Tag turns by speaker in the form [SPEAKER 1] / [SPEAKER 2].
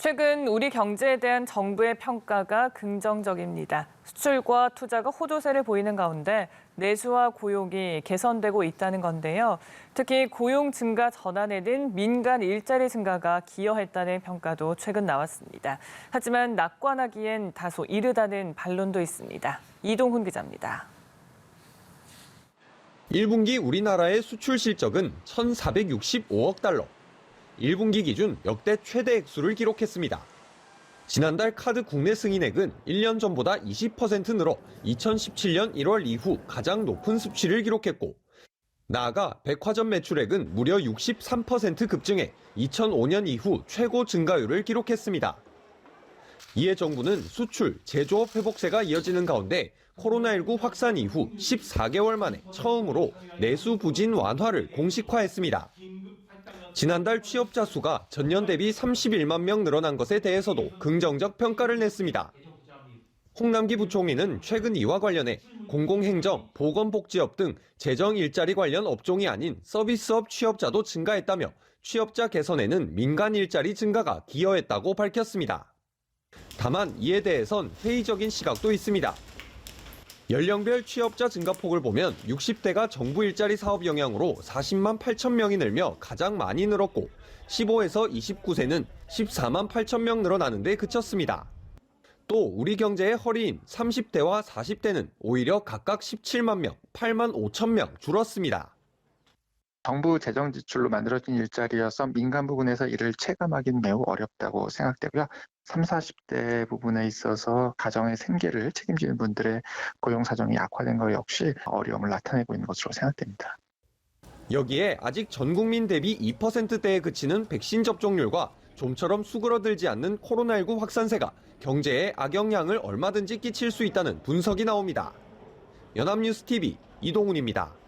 [SPEAKER 1] 최근 우리 경제에 대한 정부의 평가가 긍정적입니다. 수출과 투자가 호조세를 보이는 가운데 내수와 고용이 개선되고 있다는 건데요. 특히 고용 증가 전환에는 민간 일자리 증가가 기여했다는 평가도 최근 나왔습니다. 하지만 낙관하기엔 다소 이르다는 반론도 있습니다. 이동훈 기자입니다.
[SPEAKER 2] 1분기 우리나라의 수출 실적은 1,465억 달러. 1분기 기준 역대 최대 액수를 기록했습니다. 지난달 카드 국내 승인액은 1년 전보다 20% 늘어 2017년 1월 이후 가장 높은 수치를 기록했고, 나아가 백화점 매출액은 무려 63% 급증해 2005년 이후 최고 증가율을 기록했습니다. 이에 정부는 수출, 제조업 회복세가 이어지는 가운데 코로나19 확산 이후 14개월 만에 처음으로 내수 부진 완화를 공식화했습니다. 지난달 취업자 수가 전년 대비 31만 명 늘어난 것에 대해서도 긍정적 평가를 냈습니다. 홍남기 부총리는 최근 이와 관련해 공공행정, 보건복지업 등 재정 일자리 관련 업종이 아닌 서비스업 취업자도 증가했다며 취업자 개선에는 민간 일자리 증가가 기여했다고 밝혔습니다. 다만 이에 대해선 회의적인 시각도 있습니다. 연령별 취업자 증가폭을 보면 60대가 정부 일자리 사업 영향으로 40만 8천 명이 늘며 가장 많이 늘었고, 15에서 29세는 14만 8천 명 늘어나는 데 그쳤습니다. 또 우리 경제의 허리인 30대와 40대는 오히려 각각 17만 명, 8만 5천 명 줄었습니다.
[SPEAKER 3] 정부 재정 지출로 만들어진 일자리여서 민간 부분에서 이를 체감하기는 매우 어렵다고 생각되고요. 30, 40대 부분에 있어서 가정의 생계를 책임지는 분들의 고용 사정이 악화된 것 역시 어려움을 나타내고 있는 것으로 생각됩니다.
[SPEAKER 2] 여기에 아직 전 국민 대비 2%대에 그치는 백신 접종률과 좀처럼 수그러들지 않는 코로나19 확산세가 경제에 악영향을 얼마든지 끼칠 수 있다는 분석이 나옵니다. 연합뉴스 TV 이동훈입니다.